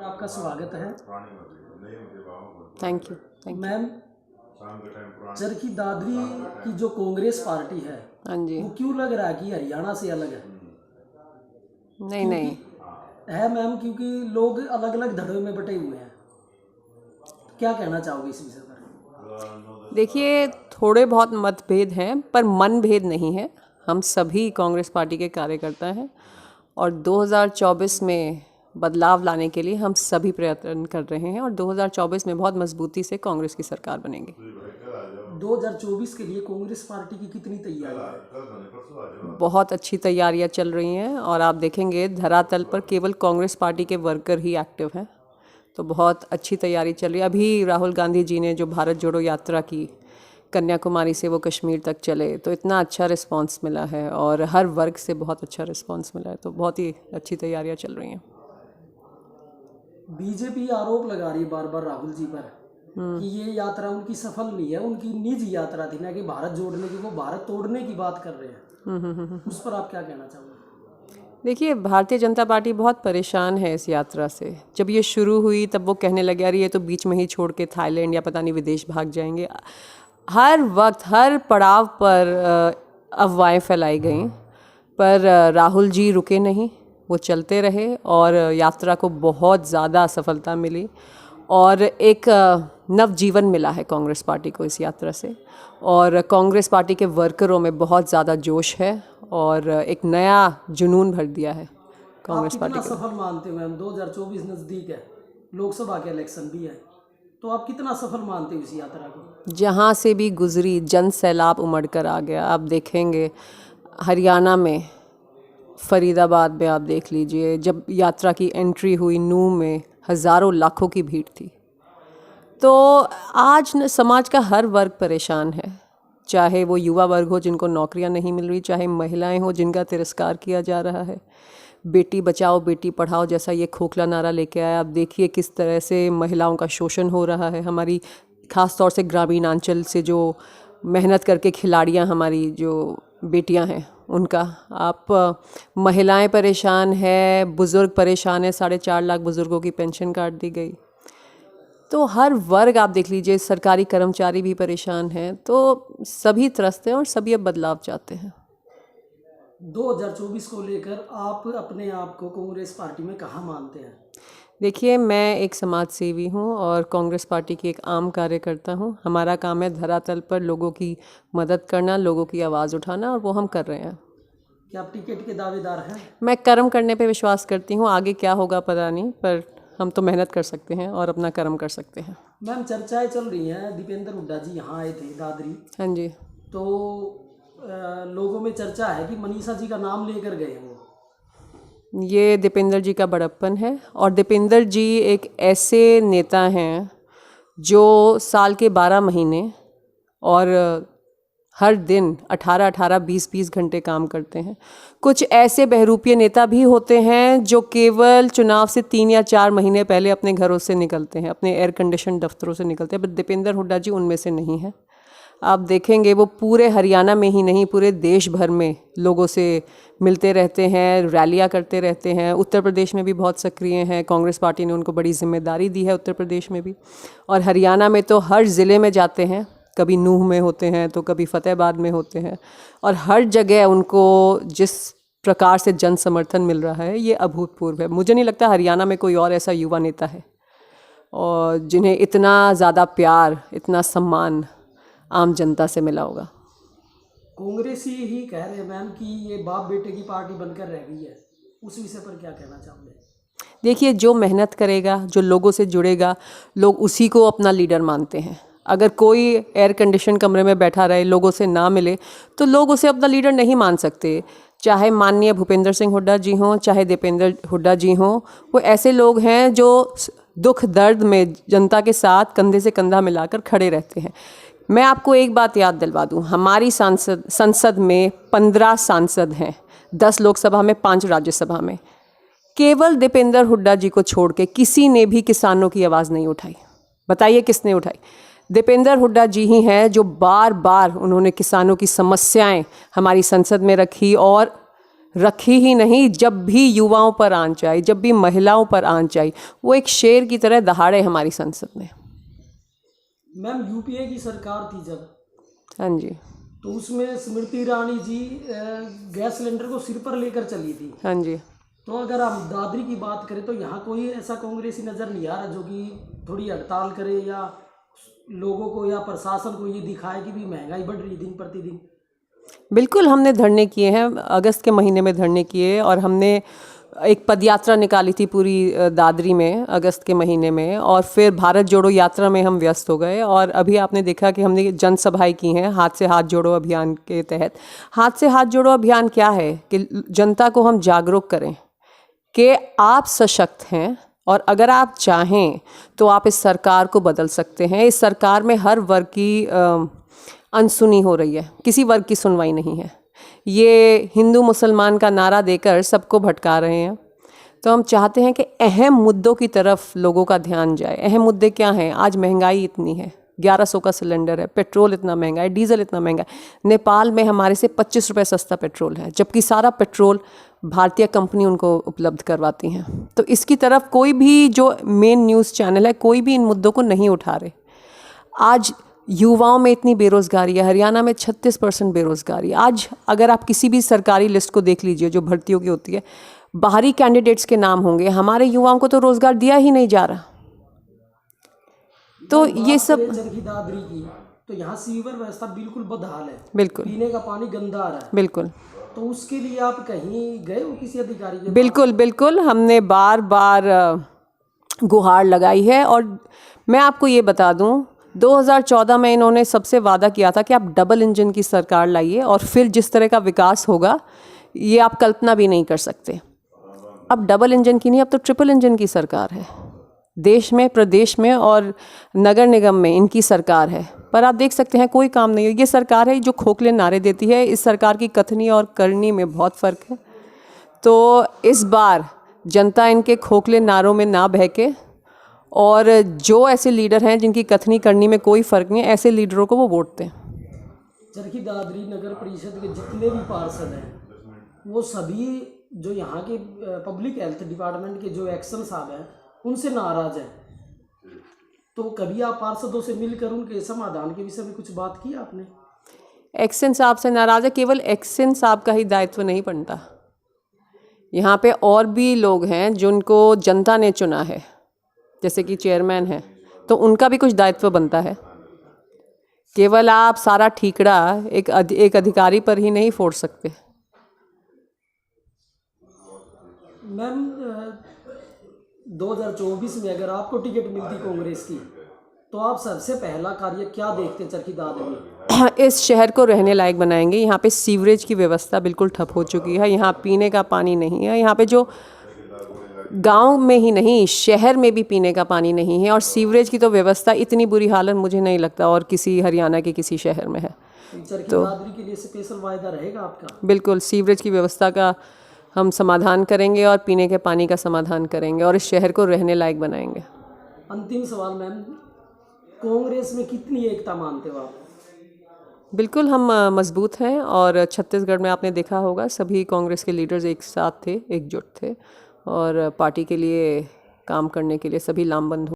आपका स्वागत है। Thank you. Ma'am, Charkhi Dadri की जो कांग्रेस पार्टी है, हाँ जी। वो क्यों लग रहा है कि हरियाणा से अलग है? नहीं नहीं, है मैम, क्योंकि लोग अलग अलग धड़ों में बटे हुए हैं। क्या कहना चाहोगे इस विषय पर? देखिए थोड़े बहुत मतभेद हैं पर मनभेद नहीं है। हम सभी कांग्रेस पार्टी के कार्यकर्ता हैं और 2024 में बदलाव लाने के लिए हम सभी प्रयत्न कर रहे हैं और 2024 में बहुत मजबूती से कांग्रेस की सरकार बनेगी। 2024 के लिए कांग्रेस पार्टी की कितनी तैयारी है? बहुत अच्छी तैयारियां चल रही हैं और आप देखेंगे धरातल पर केवल कांग्रेस पार्टी के वर्कर ही एक्टिव हैं, तो बहुत अच्छी तैयारी चल रही है। अभी राहुल गांधी जी ने जो भारत जोड़ो यात्रा की, कन्याकुमारी से वो कश्मीर तक चले, तो इतना अच्छा रिस्पांस मिला है और हर वर्ग से बहुत अच्छा रिस्पांस मिला है, तो बहुत ही अच्छी तैयारियां चल रही हैं। बीजेपी आरोप लगा रही है बार बार राहुल जी पर कि ये यात्रा उनकी सफल नहीं है, उनकी निजी यात्रा थी, ना कि भारत जोड़ने की। वो भारत तोड़ने की बात कर रहे हैं। उस पर आप क्या कहना चाहोगे? देखिए भारतीय जनता पार्टी बहुत परेशान है इस यात्रा से। जब ये शुरू हुई तब वो कहने लगे अरे ये तो बीच में ही छोड़ के थाईलैंड या पता नहीं विदेश भाग जाएंगे। हर वक्त हर पड़ाव पर अफवाहें फैलाई गईं, पर राहुल जी रुके नहीं, वो चलते रहे और यात्रा को बहुत ज़्यादा सफलता मिली और एक नवजीवन मिला है कांग्रेस पार्टी को इस यात्रा से। और कांग्रेस पार्टी के वर्करों में बहुत ज़्यादा जोश है और एक नया जुनून भर दिया है कांग्रेस पार्टी को। सफल मानते हो मैम? 2024 नज़दीक है, लोकसभा के इलेक्शन भी है, तो आप कितना सफल मानते हो इस यात्रा को? जहाँ से भी गुजरी जन सैलाब उमड़ कर आ गया। आप देखेंगे हरियाणा में, फरीदाबाद में आप देख लीजिए, जब यात्रा की एंट्री हुई नूंह में हज़ारों लाखों की भीड़ थी। तो आज न समाज का हर वर्ग परेशान है, चाहे वो युवा वर्ग हो जिनको नौकरियां नहीं मिल रही, चाहे महिलाएं हो जिनका तिरस्कार किया जा रहा है, बेटी बचाओ बेटी पढ़ाओ जैसा ये खोखला नारा लेके आया। आप देखिए किस तरह से महिलाओं का शोषण हो रहा है। हमारी ख़ास तौर से ग्रामीणांचल से जो मेहनत करके खिलाड़ियां हमारी जो बेटियां हैं उनका, आप महिलाएं परेशान हैं, बुज़ुर्ग परेशान हैं। 4.5 लाख बुज़ुर्गों की पेंशन काट दी गई। तो हर वर्ग आप देख लीजिए, सरकारी कर्मचारी भी परेशान हैं, तो सभी त्रस्त हैं और सभी अब बदलाव चाहते हैं। 2024 को लेकर आप अपने आप को कांग्रेस पार्टी में कहाँ मानते हैं? देखिए मैं एक समाज सेवी हूँ और कांग्रेस पार्टी की एक आम कार्यकर्ता हूँ। हमारा काम है धरातल पर लोगों की मदद करना, लोगों की आवाज़ उठाना, और वो हम कर रहे हैं। क्या आप टिकट के दावेदार हैं? मैं कर्म करने पे विश्वास करती हूँ, आगे क्या होगा पता नहीं, पर हम तो मेहनत कर सकते हैं और अपना कर्म कर सकते हैं। मैम, चर्चाएं चल रही हैं, दीपेंद्र हुड्डा जी यहाँ आए थे दादरी। हाँ जी। तो लोगों में चर्चा है कि मनीषा जी का नाम लेकर गए वो। ये दीपेंद्र जी का बड़प्पन है और दीपेंद्र जी एक ऐसे नेता हैं जो साल के 12 महीने और हर दिन 18-18, 20-20 घंटे काम करते हैं। कुछ ऐसे बहरूपीय नेता भी होते हैं जो केवल चुनाव से 3 या 4 महीने पहले अपने घरों से निकलते हैं, अपने एयर कंडीशन दफ्तरों से निकलते हैं, पर दीपेंद्र हुड्डा जी उनमें से नहीं हैं। आप देखेंगे वो पूरे हरियाणा में ही नहीं, पूरे देश भर में लोगों से मिलते रहते हैं, रैलियां करते रहते हैं। उत्तर प्रदेश में भी बहुत सक्रिय हैं, कांग्रेस पार्टी ने उनको बड़ी जिम्मेदारी दी है उत्तर प्रदेश में भी, और हरियाणा में तो हर ज़िले में जाते हैं। कभी नूंह में होते हैं तो कभी फतेहाबाद में होते हैं, और हर जगह उनको जिस प्रकार से जन समर्थन मिल रहा है ये अभूतपूर्व है। मुझे नहीं लगता हरियाणा में कोई और ऐसा युवा नेता है और जिन्हें इतना ज़्यादा प्यार, इतना सम्मान आम जनता से मिला होगा। कांग्रेस ही कह रहे हैं मैम कि ये बाप बेटे की पार्टी बनकर रह गई है, उस विषय पर क्या कहना चाहोगे? देखिए जो मेहनत करेगा, जो लोगों से जुड़ेगा, लोग उसी को अपना लीडर मानते हैं। अगर कोई एयर कंडीशन कमरे में बैठा रहे, लोगों से ना मिले, तो लोग उसे अपना लीडर नहीं मान सकते। चाहे माननीय भूपेंद्र सिंह हुड्डा जी हों, चाहे दीपेंद्र हुड्डा जी हों, वो ऐसे लोग हैं जो दुख दर्द में जनता के साथ कंधे से कंधा मिलाकर खड़े रहते हैं। मैं आपको एक बात याद दिलवा दूं, हमारी संसद में 15 सांसद हैं, 10 लोकसभा में, 5 राज्यसभा में। केवल दीपेंद्र हुड्डा जी को छोड़ के किसी ने भी किसानों की आवाज़ नहीं उठाई। बताइए किसने उठाई? दीपेंद्र हुड्डा जी ही हैं जो बार बार उन्होंने किसानों की समस्याएं हमारी संसद में रखी और रखी ही नहीं, जब भी युवाओं पर आंच आई, जब भी महिलाओं पर आंच आई, वो एक शेर की तरह दहाड़े हमारी संसद में। मैम यूपीए की सरकार थी जब, हाँ जी, तो उसमें स्मृति ईरानी जी गैस सिलेंडर को सिर पर लेकर चली थी। हाँ जी। तो अगर हम दादरी की बात करें तो यहाँ कोई ऐसा कांग्रेसी नज़र नहीं आ रहा जो कि थोड़ी हड़ताल करे या लोगों को या प्रशासन को ये दिखाए कि भी महंगाई बढ़ रही है दिन प्रतिदिन। बिल्कुल, हमने धरने किए हैं, अगस्त के महीने में धरने किए, और हमने एक पदयात्रा निकाली थी पूरी दादरी में अगस्त के महीने में, और फिर भारत जोड़ो यात्रा में हम व्यस्त हो गए। और अभी आपने देखा कि हमने जनसभाएं की हैं हाथ से हाथ जोड़ो अभियान के तहत। हाथ से हाथ जोड़ो अभियान क्या है कि जनता को हम जागरूक करें कि आप सशक्त हैं, और अगर आप चाहें तो आप इस सरकार को बदल सकते हैं। इस सरकार में हर वर्ग की अनसुनी हो रही है, किसी वर्ग की सुनवाई नहीं है। ये हिंदू मुसलमान का नारा देकर सबको भटका रहे हैं। तो हम चाहते हैं कि अहम मुद्दों की तरफ लोगों का ध्यान जाए। अहम मुद्दे क्या हैं? आज महंगाई इतनी है, 1100 का सिलेंडर है, पेट्रोल इतना महंगा है, डीजल इतना महंगा है। नेपाल में हमारे से 25 रुपये सस्ता पेट्रोल है, जबकि सारा पेट्रोल भारतीय कंपनी उनको उपलब्ध करवाती हैं। तो इसकी तरफ कोई भी जो मेन न्यूज़ चैनल है, कोई भी इन मुद्दों को नहीं उठा रहे। आज युवाओं में इतनी बेरोज़गारी है, हरियाणा में 36% बेरोज़गारी। आज अगर आप किसी भी सरकारी लिस्ट को देख लीजिए जो भर्तियों की होती है, बाहरी कैंडिडेट्स के नाम होंगे, हमारे युवाओं को तो रोज़गार दिया ही नहीं जा रहा। तो ये सब चरखी दादरी की, तो यहाँ सीवर व्यवस्था बिल्कुल बदहाल है, बिल्कुल पीने का पानी गंदा आ रहा है। बिल्कुल तो उसके लिए आप कहीं गए हो किसी अधिकारी के बिल्कुल बिल्कुल, हमने बार बार गुहार लगाई है। और मैं आपको ये बता दूं, 2014 में इन्होंने सबसे वादा किया था कि आप डबल इंजन की सरकार लाइए, और फिर जिस तरह का विकास होगा ये आप कल्पना भी नहीं कर सकते। अब डबल इंजन की नहीं, अब तो ट्रिपल इंजन की सरकार है। देश में, प्रदेश में और नगर निगम में इनकी सरकार है, पर आप देख सकते हैं कोई काम नहीं हो। ये सरकार है जो खोखले नारे देती है। इस सरकार की कथनी और करनी में बहुत फ़र्क है। तो इस बार जनता इनके खोखले नारों में ना बहके, और जो ऐसे लीडर हैं जिनकी कथनी करनी में कोई फ़र्क नहीं है, ऐसे लीडरों को वो वोट दें। चरखी दादरी नगर परिषद के जितने भी पार्षद हैं वो सभी जो यहाँ के पब्लिक हेल्थ डिपार्टमेंट के जो एक्शन साहब हैं उनसे नाराज हैं। तो कभी आप पार्षदों से मिलकर उनके समाधान के विषय में कुछ बात की आपने? एक्शन साहब से नाराज़ है, केवल एक्शन साहब का ही दायित्व नहीं बनता। यहाँ पे और भी लोग हैं जिनको जनता ने चुना है, जैसे कि चेयरमैन है, तो उनका भी कुछ दायित्व बनता है। केवल आप सारा ठीकरा एक अधिकारी पर ही नहीं फोड़ सकते। मैम 2024 में अगर आपको टिकट मिलती कांग्रेस की तो आप सबसे पहला कार्य क्या देखते चरखी दादरी में? इस शहर को रहने लायक बनाएंगे। यहाँ पे सीवरेज की व्यवस्था बिल्कुल ठप हो चुकी है, यहाँ पीने का पानी नहीं है। यहाँ पे जो गांव में ही नहीं, शहर में भी पीने का पानी नहीं है, और सीवरेज की तो व्यवस्था इतनी बुरी हालत मुझे नहीं लगता और किसी हरियाणा के किसी शहर में है। चरखी दादरी के लिए स्पेशल वायदा रहेगा आपका? बिल्कुल, सीवरेज की व्यवस्था का हम समाधान करेंगे और पीने के पानी का समाधान करेंगे, और इस शहर को रहने लायक बनाएंगे। अंतिम सवाल मैम, कांग्रेस में कितनी एकता मानते हो आप? बिल्कुल, हम मजबूत हैं, और छत्तीसगढ़ में आपने देखा होगा सभी कांग्रेस के लीडर्स एक साथ थे, एकजुट थे, और पार्टी के लिए काम करने के लिए सभी लामबंद